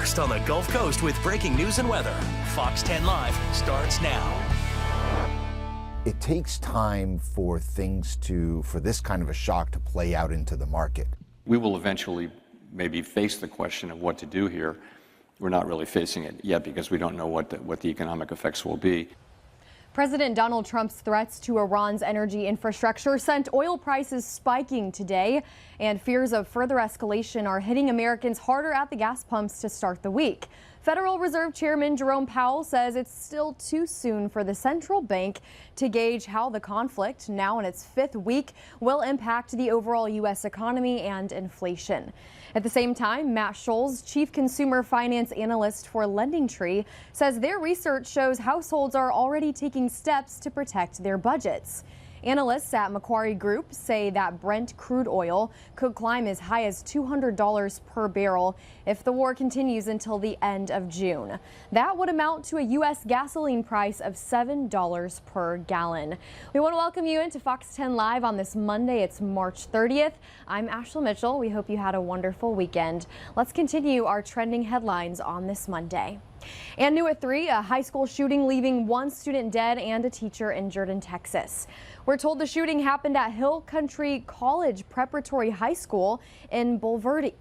first on the Gulf Coast with breaking news and weather. Fox 10 Live starts now. It takes time for for this kind of a shock to play out into the market. We will eventually maybe face the question of what to do here. We're not really facing it yet because we don't know what the economic effects will be. President Donald Trump's threats to Iran's energy infrastructure sent oil prices spiking today, and fears of further escalation are hitting Americans harder at the gas pumps to start the week. Federal Reserve Chairman Jerome Powell says it's still too soon for the central bank to gauge how the conflict, now in its fifth week, will impact the overall U.S. economy and inflation. At the same time, Matt Scholes, chief consumer finance analyst for LendingTree, says their research shows households are already taking steps to protect their budgets. Analysts at Macquarie Group say that Brent crude oil could climb as high as $200 per barrel if the war continues until the end of June. That would amount to a U.S. gasoline price of $7 per gallon. We want to welcome you into Fox 10 Live on this Monday. It's March 30th. I'm Ashley Mitchell. We hope you had a wonderful weekend. Let's continue our trending headlines on this Monday. And new at 3, a high school shooting leaving one student dead and a teacher injured in Texas. We're told the shooting happened at Hill Country College Preparatory High School in Bulverde.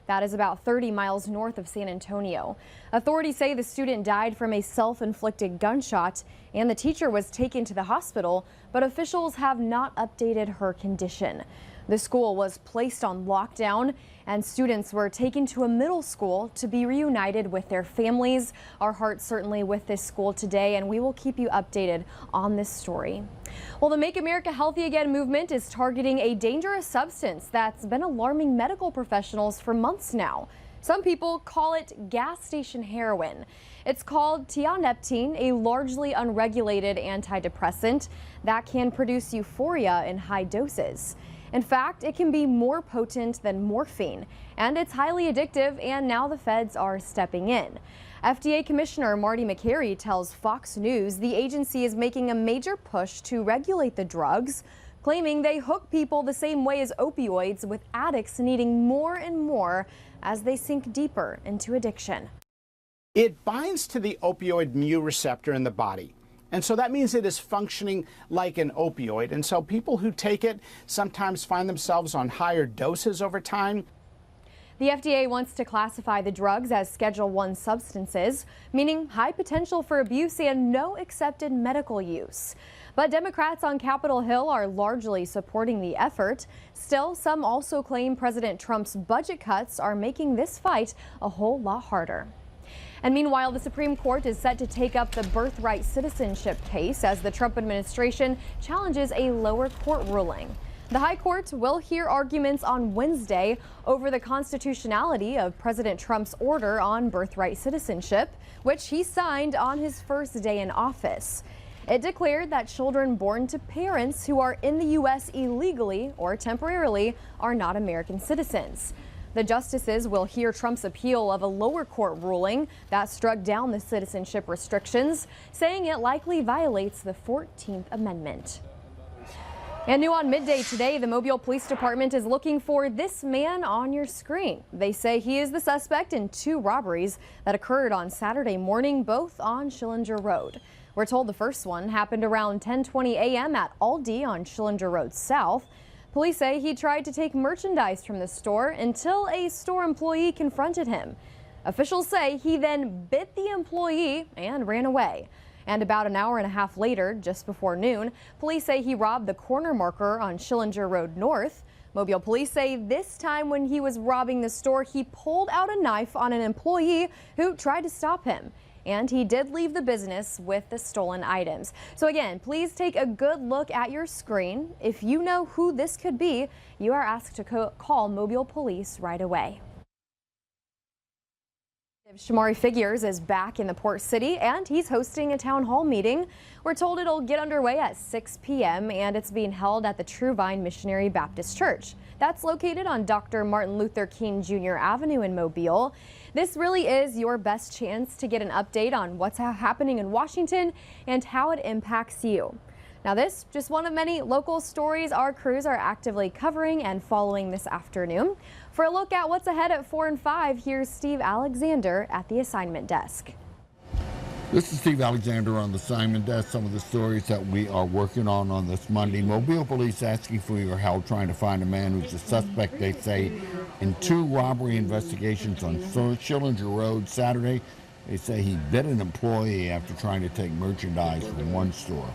That is about 30 miles north of San Antonio. Authorities say the student died from a self-inflicted gunshot and the teacher was taken to the hospital, but officials have not updated her condition. The school was placed on lockdown and students were taken to a middle school to be reunited with their families. Our heart's certainly with this school today, and we will keep you updated on this story. Well, the Make America Healthy Again movement is targeting a dangerous substance that's been alarming medical professionals for months now. Some people call it gas station heroin. It's called tianeptine, a largely unregulated antidepressant that can produce euphoria in high doses. In fact, it can be more potent than morphine, and it's highly addictive, and now the feds are stepping in. FDA Commissioner Marty Makary tells Fox News the agency is making a major push to regulate the drugs, claiming they hook people the same way as opioids, with addicts needing more and more as they sink deeper into addiction. It binds to the opioid mu receptor in the body. And so that means it is functioning like an opioid. And so people who take it sometimes find themselves on higher doses over time. The FDA wants to classify the drugs as Schedule I substances, meaning high potential for abuse and no accepted medical use. But Democrats on Capitol Hill are largely supporting the effort. Still, some also claim President Trump's budget cuts are making this fight a whole lot harder. And meanwhile, the Supreme Court is set to take up the birthright citizenship case as the Trump administration challenges a lower court ruling. The High Court will hear arguments on Wednesday over the constitutionality of President Trump's order on birthright citizenship, which he signed on his first day in office. It declared that children born to parents who are in the U.S. illegally or temporarily are not American citizens. The justices will hear Trump's appeal of a lower court ruling that struck down the citizenship restrictions, saying it likely violates the 14th Amendment. And new on midday today, the Mobile Police Department is looking for this man on your screen. They say he is the suspect in 2 robberies that occurred on Saturday morning, both on Schillinger Road. We're told the first one happened around 10:20 a.m. at Aldi on Schillinger Road South. Police say he tried to take merchandise from the store until a store employee confronted him. Officials say he then bit the employee and ran away. And about an hour and a half later, just before noon, police say he robbed the corner marker on Schillinger Road North. Mobile police say this time when he was robbing the store, he pulled out a knife on an employee who tried to stop him. And he did leave the business with the stolen items. So again, please take a good look at your screen. If you know who this could be, you are asked to call Mobile Police right away. Shamari Figures is back in the Port City and he's hosting a town hall meeting. We're told it'll get underway at 6 p.m. and it's being held at the True Vine Missionary Baptist Church. That's located on Dr. Martin Luther King Jr. Avenue in Mobile. This really is your best chance to get an update on what's happening in Washington and how it impacts you. Now this, just one of many local stories our crews are actively covering and following this afternoon. For a look at what's ahead at 4 and 5, here's Steve Alexander at the assignment desk. This is Steve Alexander on the assignment desk. Some of the stories that we are working on this Monday. Mobile police asking for your help trying to find a man who's a suspect, they say, in 2 robbery investigations on Schillinger Road Saturday. They say he bit an employee after trying to take merchandise from one store.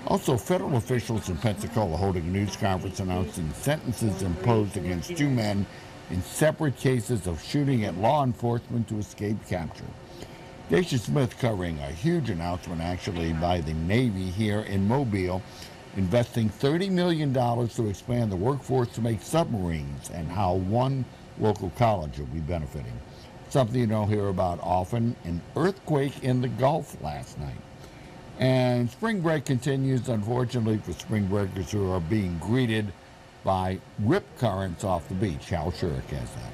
Also, federal officials in Pensacola holding a news conference announcing sentences imposed against 2 men in separate cases of shooting at law enforcement to escape capture. Dacia Smith covering a huge announcement actually by the Navy here in Mobile, investing $30 million to expand the workforce to make submarines, and how one local college will be benefiting. Something you don't hear about often, an earthquake in the Gulf last night. And spring break continues, unfortunately, for spring breakers who are being greeted by rip currents off the beach. Hal Shurik has that.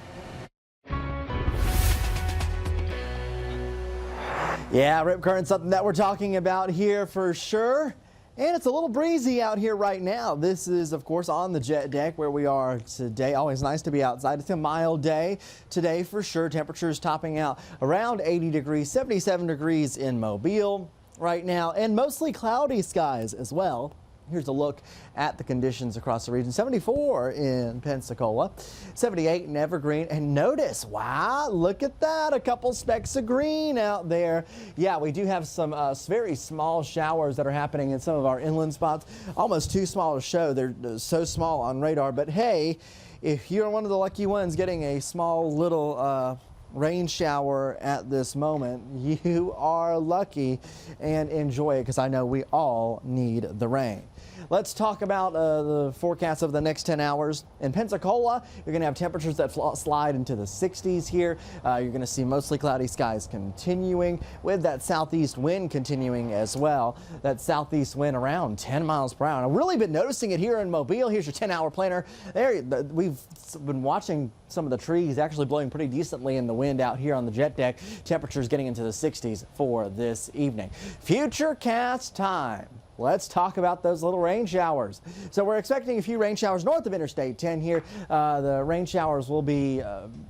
Yeah, rip current, something that we're talking about here for sure. And it's a little breezy out here right now. This is, of course, on the jet deck where we are today. Always nice to be outside. It's a mild day today for sure. Temperatures topping out around 80 degrees, 77 degrees in Mobile right now, and mostly cloudy skies as well. Here's a look at the conditions across the region. 74 in Pensacola, 78 in Evergreen, and notice, wow, look at that, a couple specks of green out there. Yeah, we do have some very small showers that are happening in some of our inland spots. Almost too small to show. They're so small on radar, but hey, if you're one of the lucky ones getting a small little rain shower at this moment, you are lucky, and enjoy it because I know we all need the rain. Let's talk about the forecast of the next 10 hours. In Pensacola, you're going to have temperatures that slide into the 60s here. You're going to see mostly cloudy skies continuing with that southeast wind continuing as well. That southeast wind around 10 miles per hour. I've really been noticing it here in Mobile. Here's your 10-hour planner. There, we've been watching some of the trees actually blowing pretty decently in the wind out here on the jet deck. Temperatures getting into the 60s for this evening. Futurecast time. Let's talk about those little rain showers. So we're expecting a few rain showers north of Interstate 10 here. The rain showers will be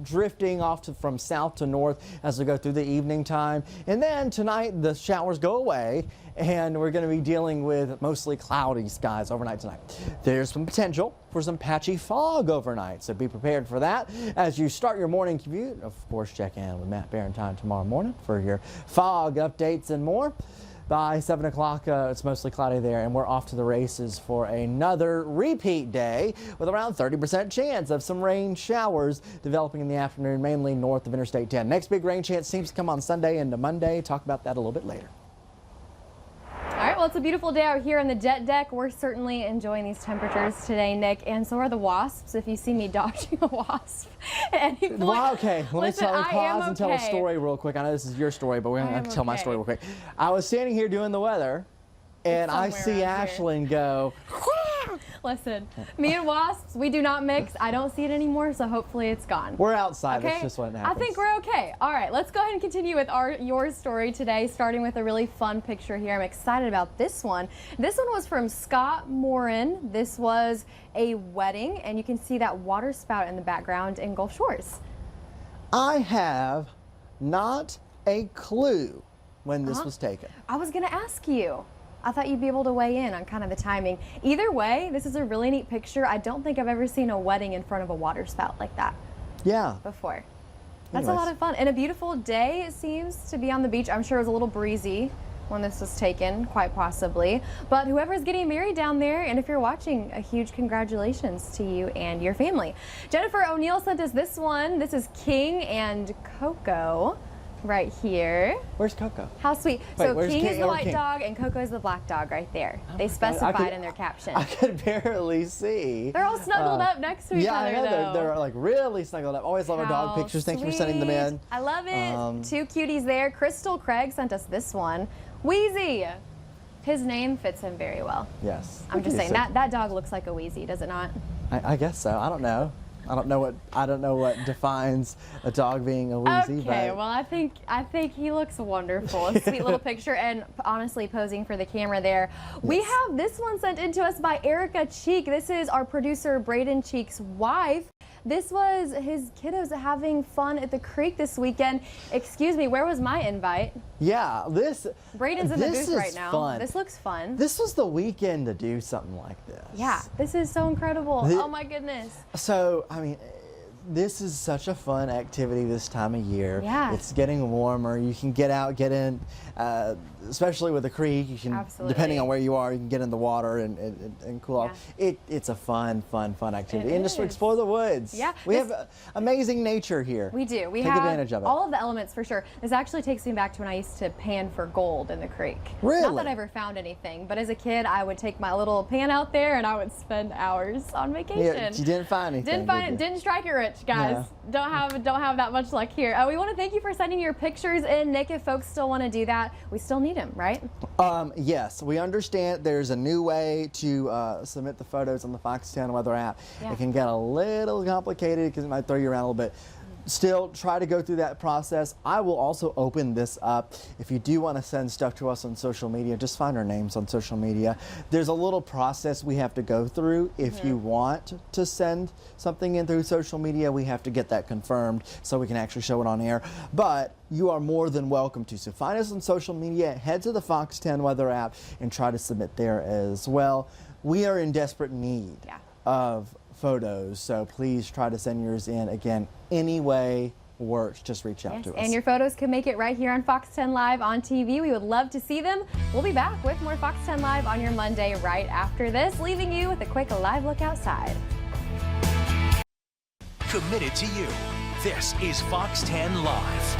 drifting off from south to north as we go through the evening time. And then tonight the showers go away and we're going to be dealing with mostly cloudy skies overnight tonight. There's some potential for some patchy fog overnight, so be prepared for that. As you start your morning commute, of course, check in with Matt Barentine tomorrow morning for your fog updates and more. By 7 o'clock, it's mostly cloudy there, and we're off to the races for another repeat day with around 30% chance of some rain showers developing in the afternoon, mainly north of Interstate 10. Next big rain chance seems to come on Sunday into Monday. Talk about that a little bit later. All right, well, it's a beautiful day out here on the jet deck. We're certainly enjoying these temperatures today, Nick, and so are the wasps. If you see me dodging a wasp at any point. Well, okay, let Listen, me pause and tell a story real quick. I know this is your story, but we're going to tell my story real quick. I was standing here doing the weather, and I see Ashlyn go. Listen, me and wasps, we do not mix. I don't see it anymore, so hopefully it's gone. We're outside. Okay? That's just what happens. I think we're okay. All right, let's go ahead and continue with your story today, starting with a really fun picture here. I'm excited about this one. This one was from Scott Morin. This was a wedding, and you can see that water spout in the background in Gulf Shores. I have not a clue when this was taken. I was going to ask you. I thought you'd be able to weigh in on kind of the timing. Either way, this is a really neat picture. I don't think I've ever seen a wedding in front of a water spout like that before. That's a lot of fun. And a beautiful day, it seems, to be on the beach. I'm sure it was a little breezy when this was taken, quite possibly. But whoever's getting married down there, and if you're watching, a huge congratulations to you and your family. Jennifer O'Neill sent us this one. This is King and Coco. Right here. Where's Coco? How sweet. Wait, so King is the white King? dog and Coco is the black dog right there. They specified in their caption. I could barely see. They're all snuggled up next to each other, I know, though. They're like really snuggled up. Always love our dog pictures. Thank you for sending them in. I love it. Two cuties there. Crystal Craig sent us this one. Wheezy. His name fits him very well. Yes. I'm just saying, that dog looks like a Wheezy, does it not? I guess so. I don't know. I don't know what defines a dog being a Wheezy. Okay, but well, I think he looks wonderful. A sweet little picture, and honestly, posing for the camera there. We have this one sent in to us by Erica Cheek. This is our producer Braden Cheek's wife. This was his kiddos having fun at the creek this weekend. Excuse me, where was my invite? yeah, Braden's in the this booth is right now. fun. This looks fun. This was the weekend to do something like this. Yeah, this is so incredible. The- Oh my goodness. So, I mean, this is such a fun activity this time of year. Yeah. It's getting warmer. You can get out, get in, especially with the creek. You can, Absolutely. depending on where you are, you can get in the water and cool off. It's a fun activity. It And just is. explore the woods. Yeah, We this- have amazing nature here. We do. We Take have advantage of it. all of the elements for sure. This actually takes me back to when I used to pan for gold in the creek. Really? Not that I ever found anything, but as a kid, I would take my little pan out there and I would spend hours on vacation. Yeah, you didn't find anything. Didn't find did it. you? Didn't strike it rich, guys. No. Don't have that much luck here. We want to thank you for sending your pictures in, Nick. If folks still want to do that, we still need them, right? Yes, we understand there's a new way to submit the photos on the Fox 10 Weather app. Yeah. It can get a little complicated because it might throw you around a little bit. Still, try to go through that process. I will also open this up. If you do want to send stuff to us on social media, just find our names on social media. There's a little process we have to go through. If you want to send something in through social media, we have to get that confirmed so we can actually show it on air. But you are more than welcome to. So find us on social media, head to the Fox 10 Weather app, and try to submit there as well. We are in desperate need of photos, so please try to send yours in. Again, any way works, just reach out to us. And your photos can make it right here on Fox 10 Live on TV. We would love to see them. We'll be back with more Fox 10 Live on your Monday right after this, leaving you with a quick live look outside. Committed to you. This is Fox 10 Live.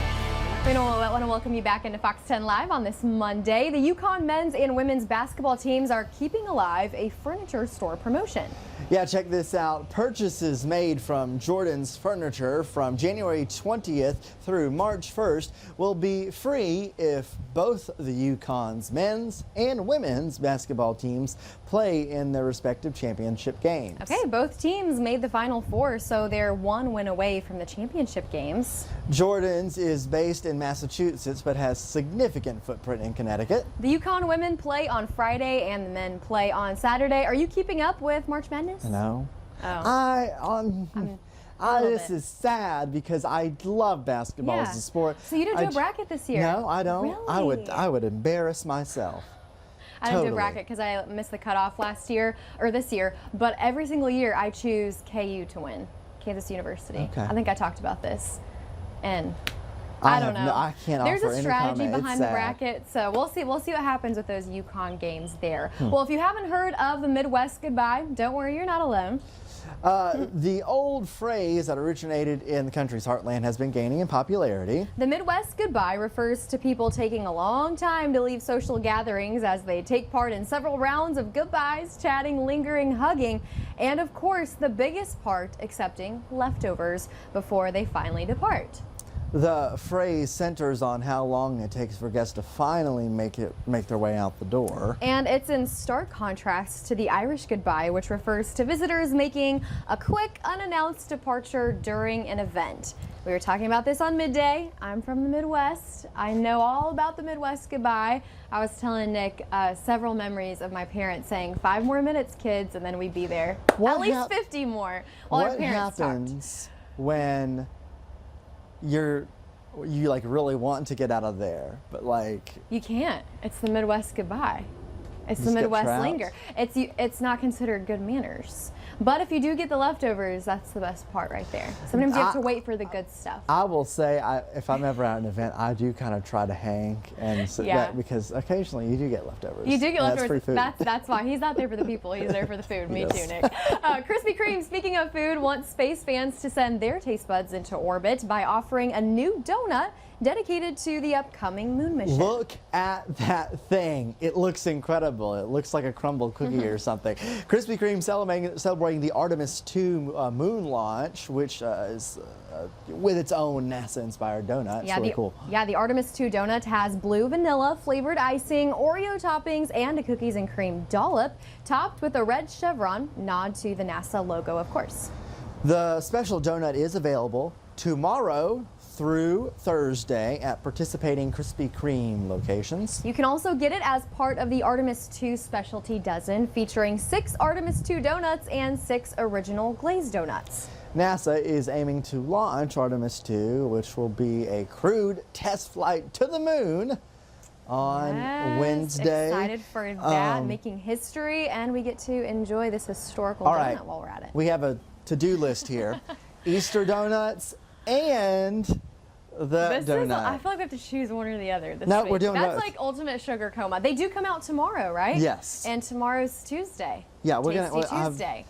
We want to welcome you back into Fox 10 Live on this Monday. The UConn men's and women's basketball teams are keeping alive a furniture store promotion. Yeah, check this out. Purchases made from Jordan's Furniture from January 20th through March 1st will be free if both the UConn's men's and women's basketball teams play in their respective championship games. Okay, both teams made the Final Four, so they're one win away from the championship games. Jordan's is based in Massachusetts but has significant footprint in Connecticut. The UConn women play on Friday and the men play on Saturday. Are you keeping up with March Madness? No. Oh. This is sad because I love basketball as a sport. So you didn't do a bracket this year? No, I don't. Really? I would embarrass myself. I didn't do a Totally. bracket because I missed the cutoff this year, but every single year I choose KU to win, Kansas University. Okay. I think I talked about this, and I don't know. I can't There's offer a any strategy comment. It's behind the sad. bracket, so we'll see what happens with those UConn games there. Well, if you haven't heard of the Midwest Goodbye, don't worry, you're not alone. The old phrase that originated in the country's heartland has been gaining in popularity. The Midwest Goodbye refers to people taking a long time to leave social gatherings as they take part in several rounds of goodbyes, chatting, lingering, hugging, and of course, the biggest part, accepting leftovers before they finally depart. The phrase centers on how long it takes for guests to finally make their way out the door. And it's in stark contrast to the Irish Goodbye, which refers to visitors making a quick, unannounced departure during an event. We were talking about this on Midday. I'm from the Midwest. I know all about the Midwest Goodbye. I was telling Nick several memories of my parents saying 5 more minutes, kids, and then we'd be there. At least 50 more while our What parents happens when you like really want to get out of there, but like You can't. It's the Midwest Goodbye. It's the Just get Midwest trapped? linger. It's not considered good manners. But if you do get the leftovers, that's the best part right there. Sometimes you have to wait for the good stuff. I will say, if I'm ever at an event, I do kind of try to hang and sit Yeah. back because occasionally you do get leftovers. You do get And leftovers. That's free food. That's why he's not there for the people. He's there for the food. Me Yes. too, Nick. Krispy Kreme, speaking of food, wants space fans to send their taste buds into orbit by offering a new donut dedicated to the upcoming moon mission. Look at that thing. It looks incredible. It looks like a crumbled cookie or something. Krispy Kreme celebrating the Artemis II moon launch, which is with its own NASA-inspired donut. It's really cool. Yeah, the Artemis II donut has blue vanilla flavored icing, Oreo toppings, and a cookies and cream dollop, topped with a red chevron, nod to the NASA logo, of course. The special donut is available tomorrow through Thursday at participating Krispy Kreme locations. You can also get it as part of the Artemis II specialty dozen, featuring 6 Artemis II donuts and 6 original glazed donuts. NASA is aiming to launch Artemis II, which will be a crewed test flight to the moon on Wednesday. Excited for that, making history, and we get to enjoy this historical all donut right, while we're at it. We have a to-do list here. Easter donuts and the donut. I feel like we have to choose one or the other this No, week. we're doing That's both. like ultimate sugar coma. They do come out tomorrow, right? Yes. And tomorrow's Tuesday. Yeah, we're gonna. Tasty Tuesday.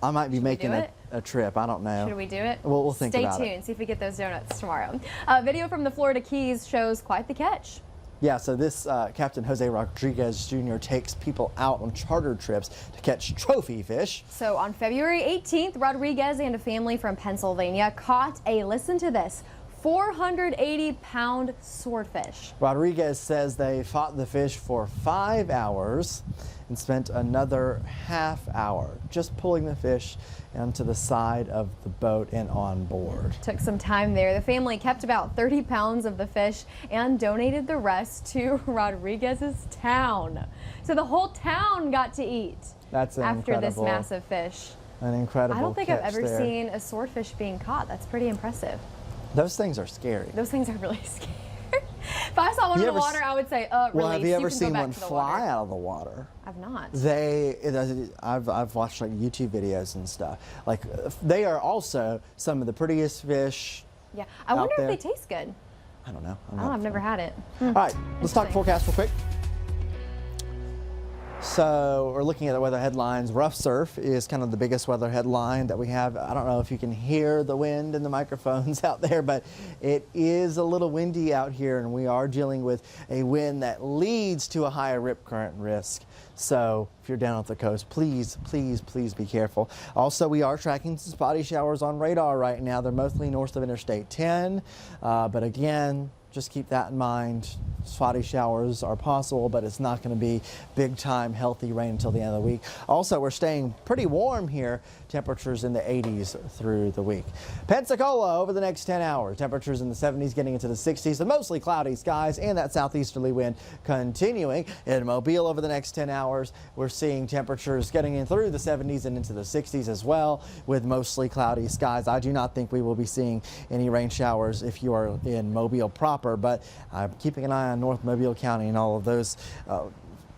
I might be making do it? a trip. I don't know. Should we do it? We'll think about it. Stay tuned. See if we get those donuts tomorrow. Video from the Florida Keys shows quite the catch. Yeah, so this Captain Jose Rodriguez Jr. takes people out on charter trips to catch trophy fish. So on February 18th, Rodriguez and a family from Pennsylvania caught a, listen to this, 480-pound swordfish. Rodriguez says they fought the fish for 5 hours and spent another half hour just pulling the fish onto the side of the boat and on board. Took some time there. The family kept about 30 pounds of the fish and donated the rest to Rodriguez's town. So the whole town got to eat. That's after this incredible. massive fish. An incredible I don't think I've catch ever there. seen a swordfish being caught. That's pretty impressive. Those things are scary. Those things are really scary. If I saw one in the water, I would say, release. Well, have you ever can seen go back one to the fly water. out of the water? I've not. I've watched like YouTube videos and stuff. Like they are also some of the prettiest fish. Yeah, I wonder there. if they taste good. I don't know. I've never had it. All right, let's talk Interesting. forecast real quick. So we're looking at the weather headlines. Rough surf is kind of the biggest weather headline that we have. I don't know if you can hear the wind in the microphones out there, but it is a little windy out here, and we are dealing with a wind that leads to a higher rip current risk. So if you're down at the coast, please, please, please be careful. Also, we are tracking some spotty showers on radar right now. They're mostly north of Interstate 10, but again, just keep that in mind. Spotty showers are possible, but it's not going to be big time healthy rain until the end of the week. Also, we're staying pretty warm here. Temperatures in the 80s through the week. Pensacola over the next 10 hours. Temperatures in the 70s getting into the 60s. The mostly cloudy skies and that southeasterly wind continuing. In Mobile over the next 10 hours, we're seeing temperatures getting in through the 70s and into the 60s as well with mostly cloudy skies. I do not think we will be seeing any rain showers if you are in Mobile proper, but I'm keeping an eye on North Mobile County and all of those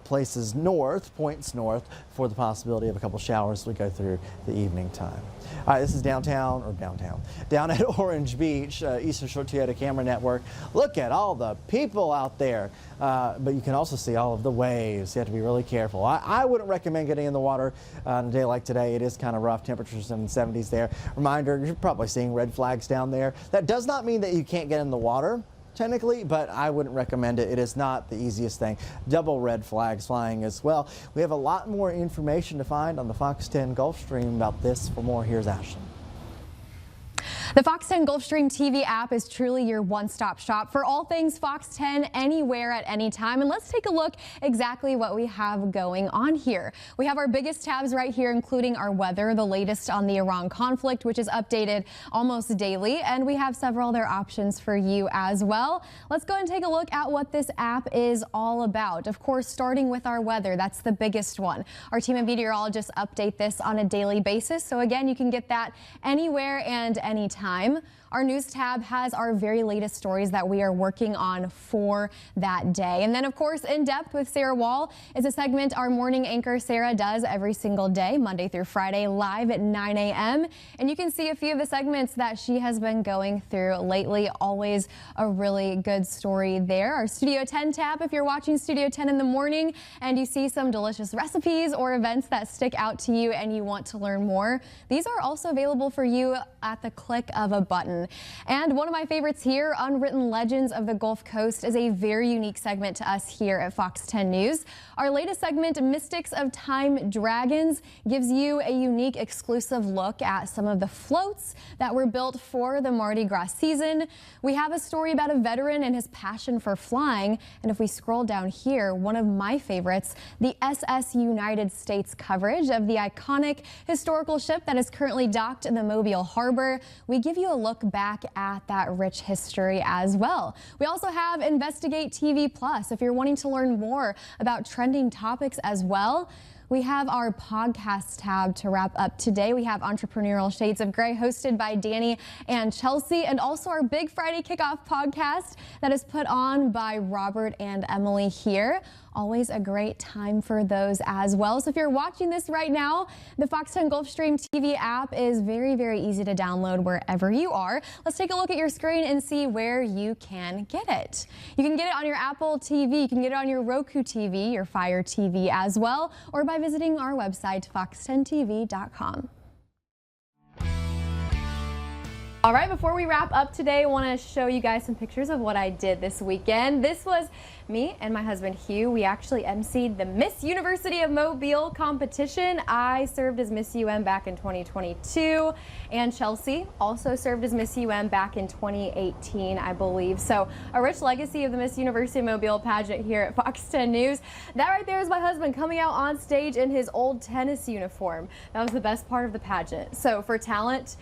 places north, points north, for the possibility of a couple showers as we go through the evening time. All right, this is down at Orange Beach, Eastern Shore Toyota Camera Network. Look at all the people out there, but you can also see all of the waves. You have to be really careful. I wouldn't recommend getting in the water on a day like today. It is kind of rough. Temperatures in the 70s there. Reminder, you're probably seeing red flags down there. That does not mean that you can't get in the water, technically, but I wouldn't recommend it. It is not the easiest thing. Double red flags flying as well. We have a lot more information to find on the Fox 10 Gulfstream about this. For more, here's Ashley. The Fox 10 Gulfstream TV app is truly your one-stop shop for all things Fox 10 anywhere at any time. And let's take a look exactly what we have going on here. We have our biggest tabs right here, including our weather, the latest on the Iran conflict, which is updated almost daily. And we have several other options for you as well. Let's go and take a look at what this app is all about. Of course, starting with our weather, that's the biggest one. Our team of meteorologists update this on a daily basis. So again, you can get that anywhere and anytime. Our news tab has our very latest stories that we are working on for that day. And then, of course, In Depth with Sarah Wall is a segment our morning anchor Sarah does every single day, Monday through Friday, live at 9 a.m. And you can see a few of the segments that she has been going through lately. Always a really good story there. Our Studio 10 tab, if you're watching Studio 10 in the morning and you see some delicious recipes or events that stick out to you and you want to learn more, these are also available for you at the click of a button. Martin. And one of my favorites here, Unwritten Legends of the Gulf Coast, is a very unique segment to us here at Fox 10 News. Our latest segment, Mystics of Time Dragons, gives you a unique exclusive look at some of the floats that were built for the Mardi Gras season. We have a story about a veteran and his passion for flying. And if we scroll down here, one of my favorites, the SS United States coverage of the iconic historical ship that is currently docked in the Mobile Harbor. We give you a look back at that rich history as well. We also have Investigate TV Plus if you're wanting to learn more about trending topics as well. We have our podcast tab to wrap up today. We have Entrepreneurial Shades of Grey hosted by Danny and Chelsea, and also our Big Friday Kickoff podcast that is put on by Robert and Emily here. Always a great time for those as well. So if you're watching this right now, the Fox 10 Gulfstream TV app is very, very easy to download wherever you are. Let's take a look at your screen and see where you can get it. You can get it on your Apple TV, you can get it on your Roku TV, your Fire TV as well, or by visiting our website, fox10tv.com. All right, before we wrap up today, I want to show you guys some pictures of what I did this weekend. This was me and my husband Hugh. We actually emceed the Miss University of Mobile competition. I served as Miss UM back in 2022, and Chelsea also served as Miss UM back in 2018, I believe. So a rich legacy of the Miss University of Mobile pageant here at Fox 10 News. That right there is my husband coming out on stage in his old tennis uniform. That was the best part of the pageant. So for talent,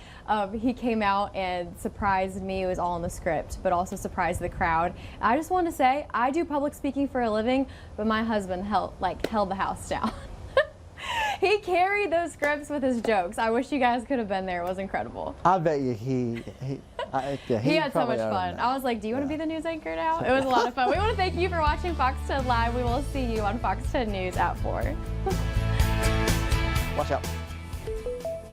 he came out and surprised me. It was all in the script, but also surprised the crowd. I just want to say, I do public speaking for a living, but my husband held the house down. He carried those scripts with his jokes. I wish you guys could have been there. It was incredible. I bet you he had so much fun. I was like, do you want to be the news anchor now? It was a lot of fun. We want to thank you for watching Fox 10 Live. We will see you on Fox 10 News at 4. Watch out.